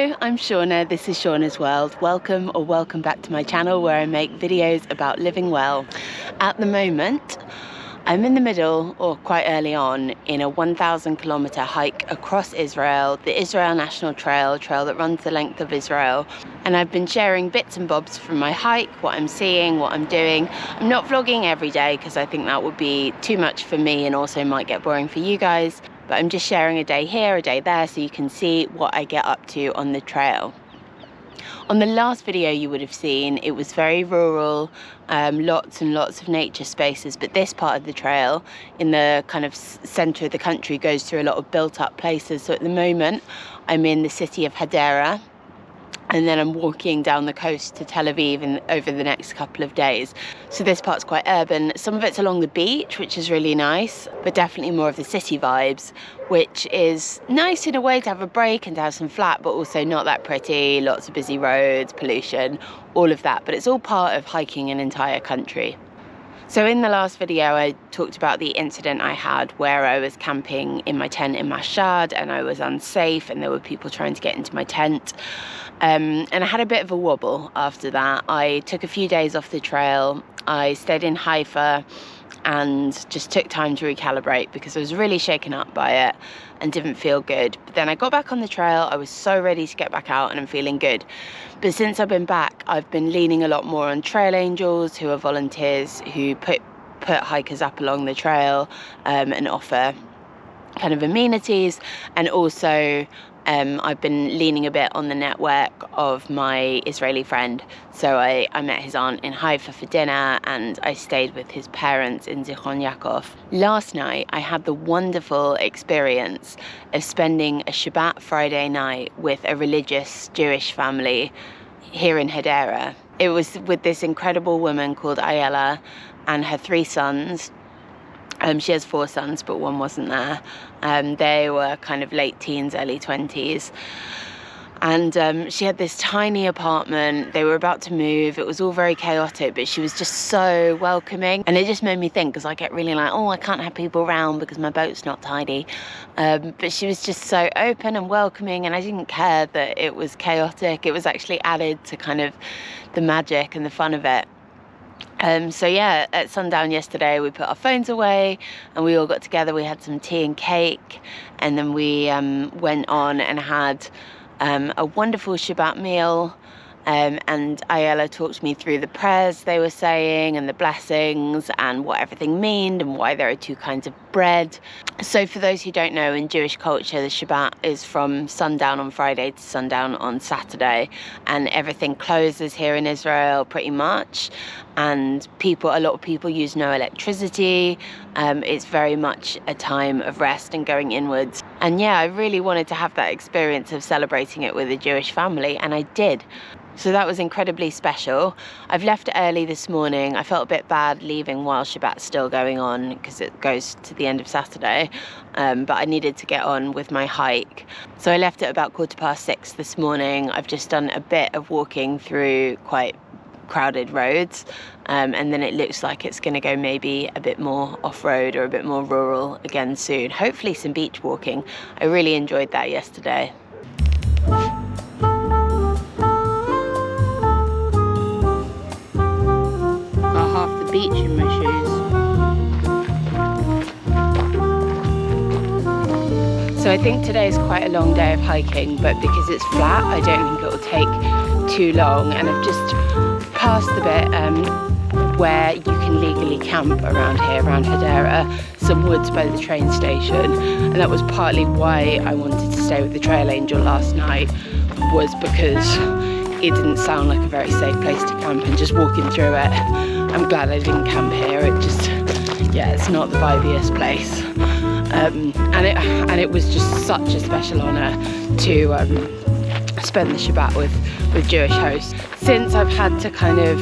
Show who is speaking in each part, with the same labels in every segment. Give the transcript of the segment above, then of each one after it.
Speaker 1: Hello, I'm Shauna, this is Shauna's World. Welcome back to my channel where I make videos about living well. At the moment, I'm in the middle, or quite early on, in a 1,000 kilometer hike across Israel, the Israel National Trail that runs the length of Israel. And I've been sharing bits and bobs from my hike, what I'm seeing, what I'm doing. I'm not vlogging every day because I think that would be too much for me and also might get boring for you guys. But I'm just sharing a day here, a day there, so you can see what I get up to on the trail. On the last video you would have seen, it was very rural, lots and lots of nature spaces, but this part of the trail in the kind of center of the country goes through a lot of built up places. So at the moment I'm in the city of Hadera, and then I'm walking down the coast to Tel Aviv over the next couple of days. So this part's quite urban. Some of it's along the beach, which is really nice, but definitely more of the city vibes, which is nice in a way to have a break and to have some flat, but also not that pretty, lots of busy roads, pollution, all of that. But it's all part of hiking an entire country. So in the last video, I talked about the incident I had where I was camping in my tent in Mashhad and I was unsafe and there were people trying to get into my tent. And I had a bit of a wobble after that. I took a few days off the trail. I stayed in Haifa and just took time to recalibrate because I was really shaken up by it and didn't feel good. But then I got back on the trail. I was so ready to get back out and I'm feeling good. But since I've been back, I've been leaning a lot more on trail angels, who are volunteers who put hikers up along the trail and offer kind of amenities. And also I've been leaning a bit on the network of my Israeli friend. So I met his aunt in Haifa for dinner and I stayed with his parents in Zichron Yaakov. Last night I had the wonderful experience of spending a Shabbat Friday night with a religious Jewish family here in Hadera. It was with this incredible woman called Ayala and her 3 sons. She has 4 sons, but one wasn't there. They were kind of late teens, early 20s. And she had this tiny apartment. They were about to move. It was all very chaotic, but she was just so welcoming. And it just made me think, because I get really like, oh, I can't have people around because my boat's not tidy. But she was just so open and welcoming, and I didn't care that it was chaotic. It was actually added to kind of the magic and the fun of it. So yeah, at sundown yesterday we put our phones away and we all got together. We had some tea and cake, and then we went on and had a wonderful Shabbat meal, and Ayala talked me through the prayers they were saying and the blessings and what everything meant and why there are 2 kinds of bread. So for those who don't know, in Jewish culture the Shabbat is from sundown on Friday to sundown on Saturday, and everything closes here in Israel pretty much, and a lot of people use no electricity. It's very much a time of rest and going inwards. And yeah, I really wanted to have that experience of celebrating it with a Jewish family, and I did. So that was incredibly special. I've left early this morning. I felt a bit bad leaving while Shabbat's still going on because it goes to the end of Saturday, but I needed to get on with my hike. So I left at about 6:15 this morning. I've just done a bit of walking through quite crowded roads, and then it looks like it's going to go maybe a bit more off-road or a bit more rural again soon. Hopefully some beach walking. I really enjoyed that yesterday. Beach in my shoes. So I think today is quite a long day of hiking, but because it's flat I don't think it will take too long. And I've just passed the bit where you can legally camp around here, around Hadera, some woods by the train station, and that was partly why I wanted to stay with the trail angel last night, was because it didn't sound like a very safe place to camp, and just walking through it, I'm glad I didn't camp here. It just, yeah, it's not the vibiest place. And it was just such a special honour to spend the Shabbat with Jewish hosts. Since I've had to kind of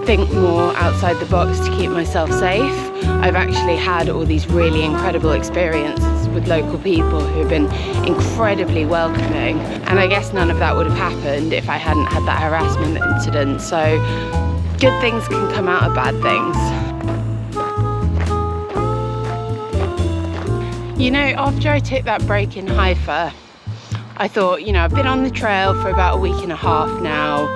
Speaker 1: think more outside the box to keep myself safe, I've actually had all these really incredible experiences with local people who've been incredibly welcoming. And I guess none of that would have happened if I hadn't had that harassment incident. So good things can come out of bad things. You know, after I took that break in Haifa, I thought, you know, I've been on the trail for about a week and a half now,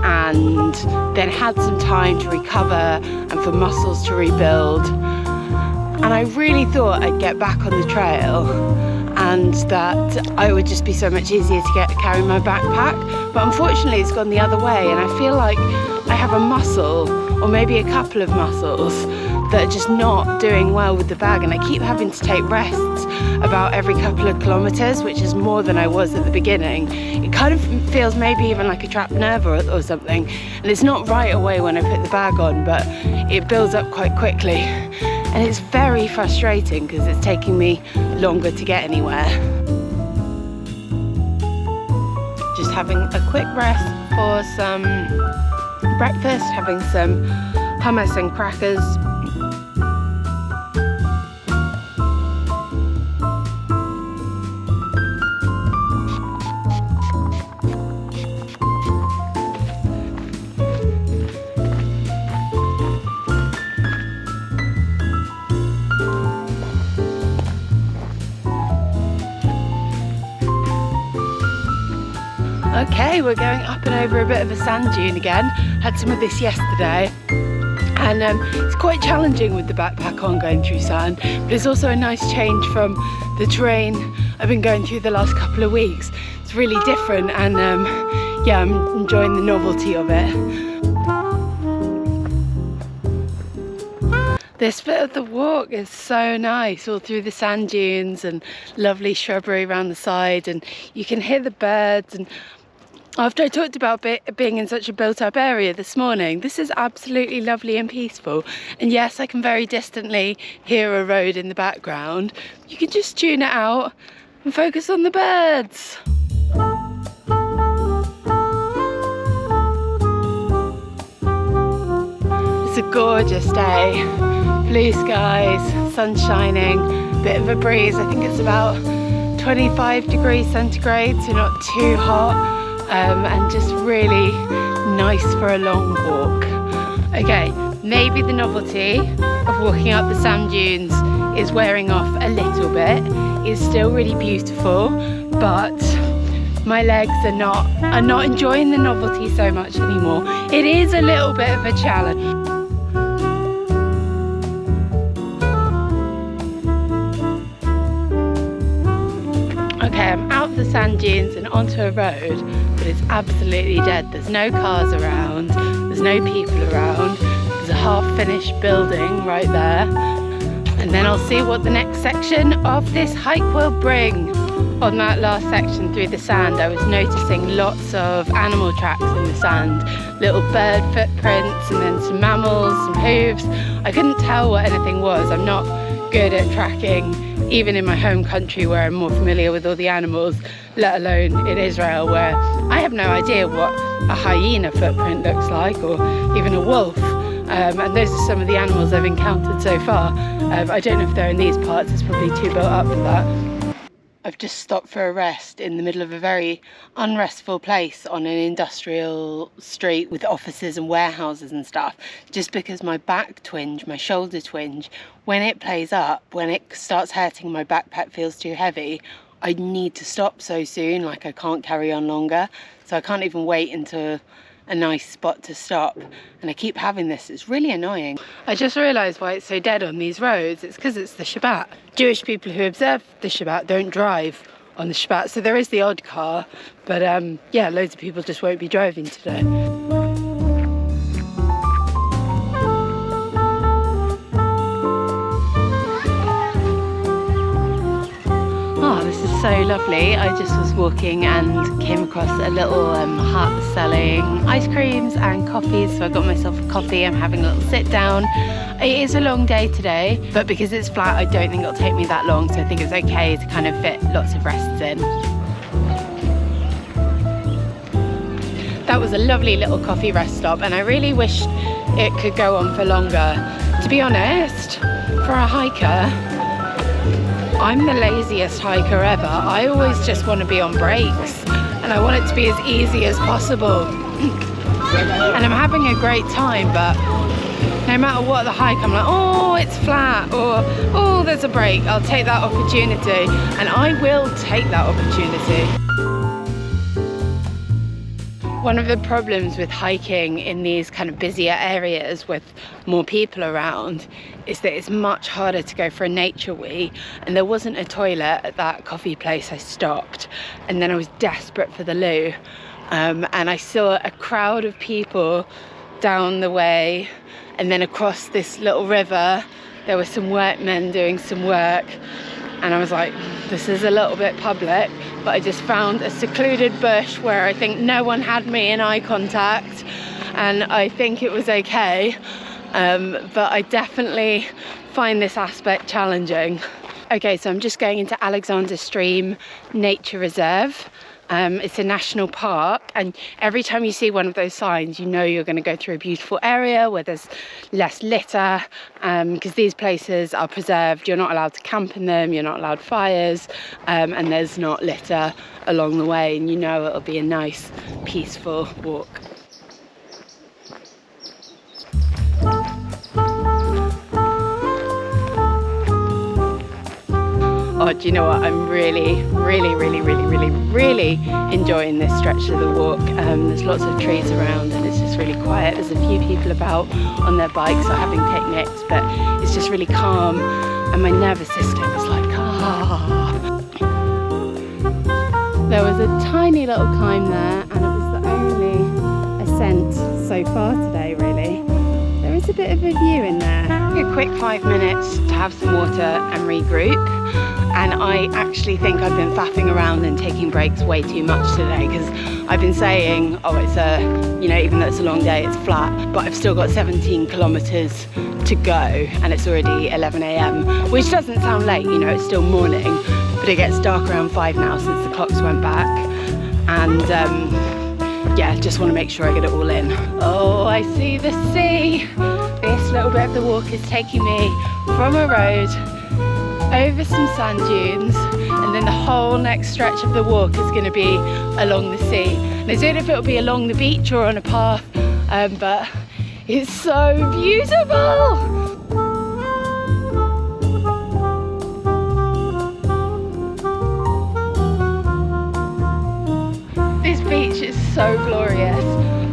Speaker 1: and then had some time to recover and for muscles to rebuild. And I really thought I'd get back on the trail and that it would just be so much easier to carry my backpack. But unfortunately it's gone the other way, and I feel like I have a muscle, or maybe a couple of muscles, that are just not doing well with the bag, and I keep having to take rests about every couple of kilometers, which is more than I was at the beginning. It kind of feels maybe even like a trapped nerve or something, and it's not right away when I put the bag on, but it builds up quite quickly. And it's very frustrating because it's taking me longer to get anywhere. Just having a quick rest for some breakfast, having some hummus and crackers. Okay, we're going up and over a bit of a sand dune again. Had some of this yesterday, and it's quite challenging with the backpack on going through sand, but it's also a nice change from the terrain I've been going through the last couple of weeks. It's really different, and yeah, I'm enjoying the novelty of it. This bit of the walk is so nice, all through the sand dunes and lovely shrubbery around the side, and you can hear the birds. And after I talked about being in such a built-up area this morning, this is absolutely lovely and peaceful. And yes, I can very distantly hear a road in the background. You can just tune it out and focus on the birds. It's a gorgeous day. Blue skies, sun shining, bit of a breeze. I think it's about 25 degrees centigrade, so not too hot. And just really nice for a long walk. Okay, maybe the novelty of walking up the sand dunes is wearing off a little bit. It's still really beautiful, but my legs are not enjoying the novelty so much anymore. It is a little bit of a challenge. Okay, I'm out the sand dunes and onto a road, but it's absolutely dead. There's no cars around, there's no people around, there's a half-finished building right there. And then I'll see what the next section of this hike will bring. On that last section through the sand, I was noticing lots of animal tracks in the sand, little bird footprints, and then some mammals, some hooves. I couldn't tell what anything was. I'm not good at tracking, even in my home country where I'm more familiar with all the animals, let alone in Israel where I have no idea what a hyena footprint looks like, or even a wolf. And those are some of the animals I've encountered so far. I don't know if they're in these parts, it's probably too built up for that. I've just stopped for a rest in the middle of a very unrestful place on an industrial street with offices and warehouses and stuff, just because my back twinge, my shoulder twinge, when it plays up, when it starts hurting, my backpack feels too heavy, I need to stop so soon, like I can't carry on longer. So I can't even wait into a nice spot to stop, and I keep having this. It's really annoying. I just realised why it's so dead on these roads. It's because it's the Shabbat. Jewish people who observe the Shabbat don't drive on the Shabbat, so there is the odd car, but yeah, loads of people just won't be driving today. Oh, this is so lovely. I just was walking and came across a little hut selling ice creams and coffees, so I got myself a coffee. I'm having a little sit down. It is a long day today, but because it's flat, I don't think it'll take me that long, so I think it's okay to kind of fit lots of rests in. That was a lovely little coffee rest stop, and I really wished it could go on for longer. To be honest, for a hiker, I'm the laziest hiker ever. I always just want to be on breaks, and I want it to be as easy as possible. And I'm having a great time, but no matter what the hike, I'm like, oh, it's flat, or oh, there's a break. I'll take that opportunity, and I will take that opportunity. One of the problems with hiking in these kind of busier areas with more people around is that it's much harder to go for a nature wee, and there wasn't a toilet at that coffee place I stopped, and then I was desperate for the loo, and I saw a crowd of people down the way, and then across this little river there were some workmen doing some work, and I was like, this is a little bit public, but I just found a secluded bush where I think no one had me in eye contact, and I think it was okay, but I definitely find this aspect challenging. Okay, so I'm just going into Alexander Stream Nature Reserve. It's a national park, and every time you see one of those signs, you know you're going to go through a beautiful area where there's less litter, because these places are preserved. You're not allowed to camp in them, you're not allowed fires, and there's not litter along the way, and you know it'll be a nice, peaceful walk. Oh, do you know what? I'm really enjoying this stretch of the walk. There's lots of trees around and it's just really quiet. There's a few people about on their bikes or having picnics, but it's just really calm, and my nervous system is like, ah. There was a tiny little climb there, and it was the only ascent so far today, really. There is a bit of a view in there. A quick 5 minutes to have some water and regroup. And I actually think I've been faffing around and taking breaks way too much today, because I've been saying, oh, it's even though it's a long day, it's flat, but I've still got 17 kilometers to go, and it's already 11 AM, which doesn't sound late, it's still morning, but it gets dark around 5 now since the clocks went back, and yeah, just want to make sure I get it all in. Oh, I see the sea. This little bit of the walk is taking me from a road over some sand dunes, and then the whole next stretch of the walk is going to be along the sea. And I don't know if it'll be along the beach or on a path, but it's so beautiful. This beach is so glorious.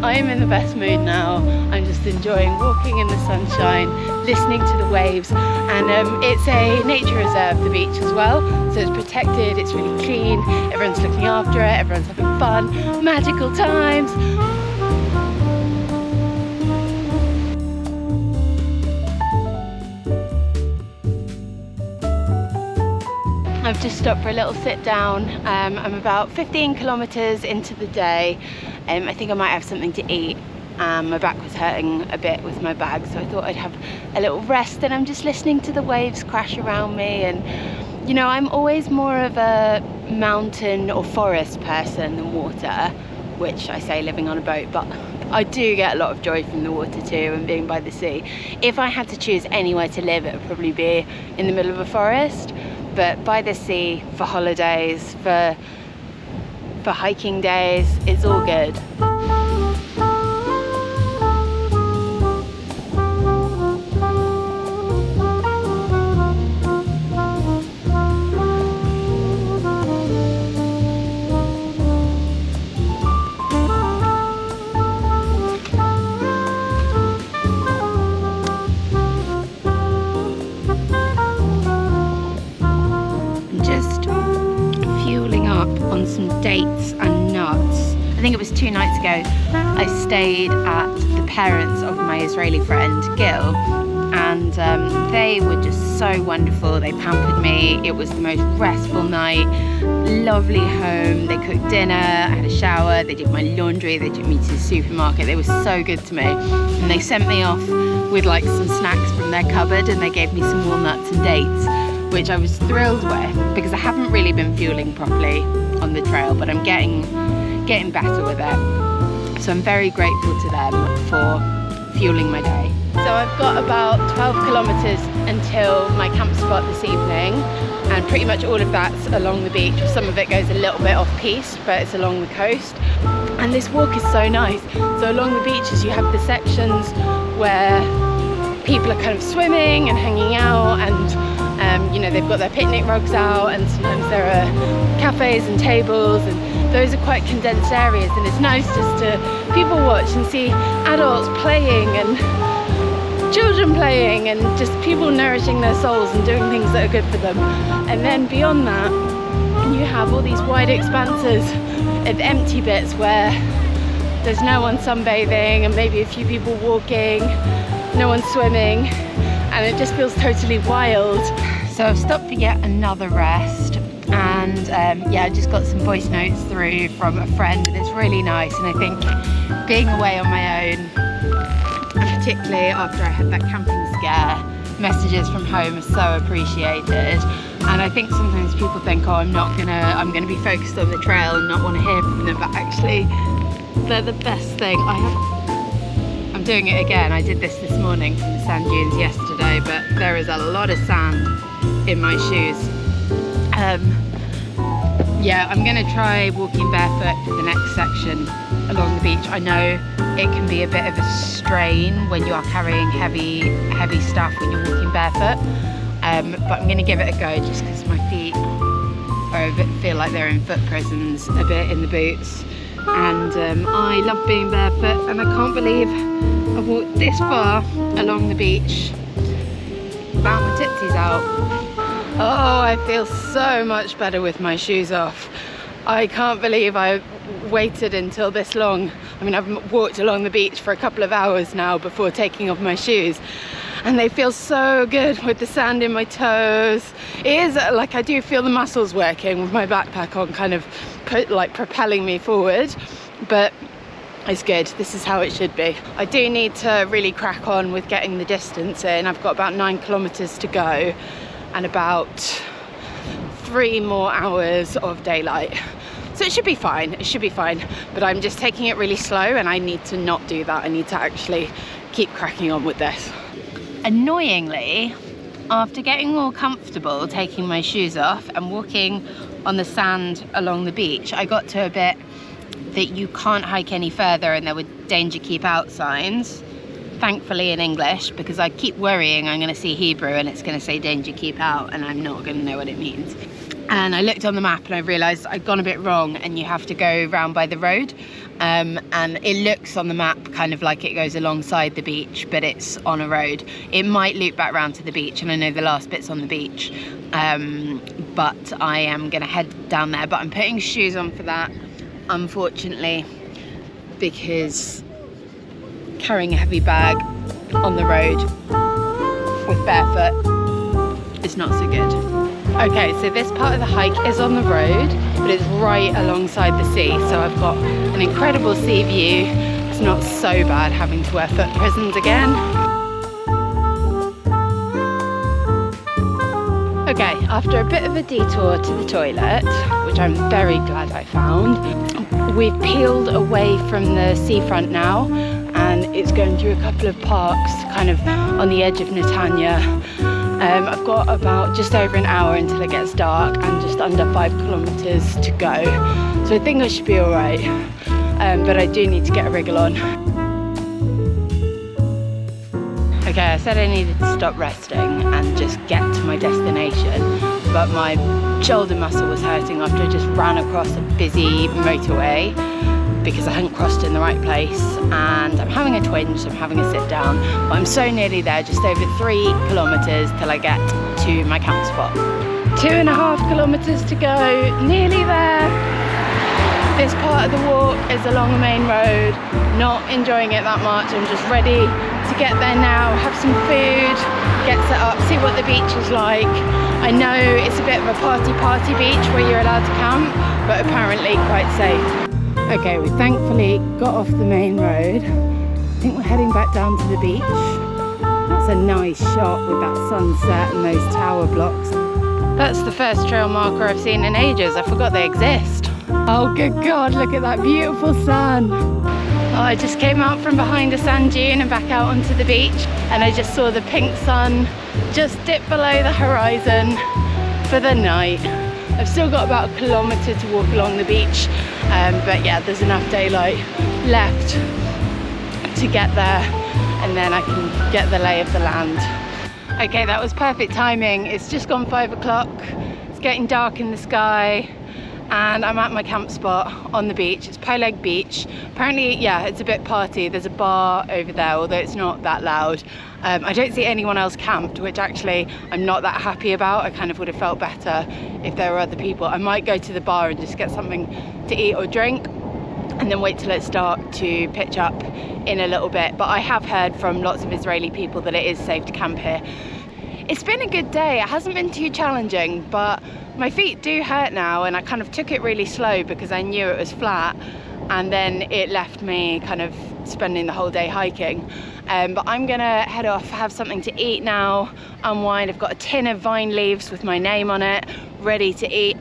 Speaker 1: I am in the best mood now. I'm just enjoying walking in the sunshine, listening to the waves, and it's a nature reserve, the beach as well, so it's protected, it's really clean, everyone's looking after it, everyone's having fun, magical times. I've just stopped for a little sit down. I'm about 15 kilometers into the day. I think I might have something to eat. My back was hurting a bit with my bag, so I thought I'd have a little rest, and I'm just listening to the waves crash around me. And I'm always more of a mountain or forest person than water, which I say living on a boat, but I do get a lot of joy from the water too, and being by the sea. If I had to choose anywhere to live, it would probably be in the middle of a forest, but by the sea for holidays, for hiking days, it's all good. Dates and nuts. I think it was 2 nights ago I stayed at the parents of my Israeli friend Gil, and they were just so wonderful. They pampered me. It was the most restful night, lovely home. They cooked dinner, I had a shower, they did my laundry, they took me to the supermarket. They were so good to me, and they sent me off with like some snacks from their cupboard, and they gave me some walnuts and dates, which I was thrilled with, because I haven't really been fueling properly on the trail, but I'm getting better with it. So I'm very grateful to them for fueling my day. So I've got about 12 kilometers until my camp spot this evening, and pretty much all of that's along the beach. Some of it goes a little bit off piste, but it's along the coast. And this walk is so nice. So along the beaches you have the sections where people are kind of swimming and hanging out, and they've got their picnic rugs out, and sometimes there are cafes and tables, those are quite condensed areas, and it's nice just to people watch and see adults playing and children playing and just people nourishing their souls and doing things that are good for them. And then beyond that, you have all these wide expanses of empty bits where there's no one sunbathing and maybe a few people walking, no one swimming, and it just feels totally wild. So I've stopped for yet another rest, and yeah, I just got some voice notes through from a friend, and it's really nice. And I think being away on my own, and particularly after I had that camping scare, messages from home are so appreciated. And I think sometimes people think, oh, I'm gonna be focused on the trail and not want to hear from them, but actually they're the best thing. I'm doing it again. I did this morning from the sand dunes yesterday, but there is a lot of sand in my shoes. Yeah, I'm gonna try walking barefoot for the next section along the beach. I know it can be a bit of a strain when you are carrying heavy stuff when you're walking barefoot, but I'm gonna give it a go just because my feet feel like they're in foot prisons a bit in the boots. And I love being barefoot, and I can't believe I've walked this far along the beach without my tootsies out. Oh, I feel so much better with my shoes off. I can't believe I waited until this long. I mean, I've walked along the beach for a couple of hours now before taking off my shoes, and they feel so good with the sand in my toes. It is like I do feel the muscles working with my backpack on, kind of like propelling me forward, but it's good. This is how it should be. I do need to really crack on with getting the distance in. I've got about 9 kilometers to go and about 3 more hours of daylight. So it should be fine, it should be fine. But I'm just taking it really slow, and I need to not do that. I need to actually keep cracking on with this. Annoyingly, after getting more comfortable taking my shoes off and walking on the sand along the beach, I got to a bit that you can't hike any further and there were danger keep out signs. Thankfully in English, because I keep worrying I'm going to see Hebrew and it's going to say danger keep out and I'm not going to know what it means. And I looked on the map and I realised I'd gone a bit wrong, and you have to go round by the road, and it looks on the map kind of like it goes alongside the beach, but it's on a road. It might loop back round to the beach, and I know the last bit's on the beach, but I am going to head down there. But I'm putting shoes on for that, unfortunately, because carrying a heavy bag on the road with barefoot is not so good. Okay, so this part of the hike is on the road, but it's right alongside the sea, so I've got an incredible sea view. It's not so bad having to wear foot prisons again. Okay, after a bit of a detour to the toilet, which I'm very glad I found, we've peeled away from the seafront now, and it's going through a couple of parks kind of on the edge of Netanya. I've got about just over an hour until it gets dark and just under 5 kilometers to go, so I think I should be all right, but I do need to get a wriggle on. Okay, I said I needed to stop resting and just get to my destination, but my shoulder muscle was hurting after I just ran across a busy motorway because I hadn't crossed in the right place, and I'm having a twinge, so I'm having a sit down, but I'm so nearly there, just over 3 kilometers till I get to my camp spot. 2.5 kilometers to go, nearly there. This part of the walk is along the main road, not enjoying it that much. I'm just ready to get there now, have some food, get set up, see what the beach is like. I know it's a bit of a party beach where you're allowed to camp, but apparently quite safe. Okay, we thankfully got off the main road. I think we're heading back down to the beach. That's a nice shot with that sunset and those tower blocks. That's the first trail marker I've seen in ages. I forgot they exist. Oh, good God, look at that beautiful sun. Oh, I just came out from behind a sand dune and back out onto the beach, and I just saw the pink sun just dip below the horizon for the night. I've still got about 1 kilometer to walk along the beach, but yeah, there's enough daylight left to get there, and then I can get the lay of the land. Okay, that was perfect timing. It's just gone 5 o'clock. It's getting dark in the sky, and I'm at my camp spot on the beach. It's Poleg Beach. Apparently, yeah, it's a bit party. There's a bar over there, although it's not that loud. I don't see anyone else camped, which actually I'm not that happy about. I kind of would have felt better if there were other people. I might go to the bar and just get something to eat or drink, and then wait till it starts to pitch up in a little bit. But I have heard from lots of Israeli people that it is safe to camp here. It's been a good day. It hasn't been too challenging, but my feet do hurt now, and I kind of took it really slow because I knew it was flat, and then it left me kind of spending the whole day hiking. But I'm gonna head off, have something to eat now, unwind. I've got a tin of vine leaves with my name on it, ready to eat.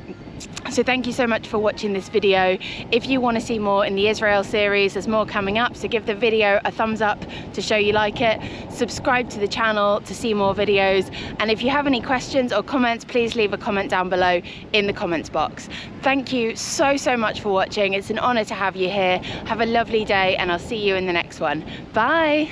Speaker 1: So thank you so much for watching this video. If you want to see more in the Israel series, there's more coming up, so give the video a thumbs up to show you like it. Subscribe to the channel to see more videos, and if you have any questions or comments, please leave a comment down below in the comments box. Thank you so much for watching. It's an honor to have you here. Have a lovely day, and I'll see you in the next one. Bye.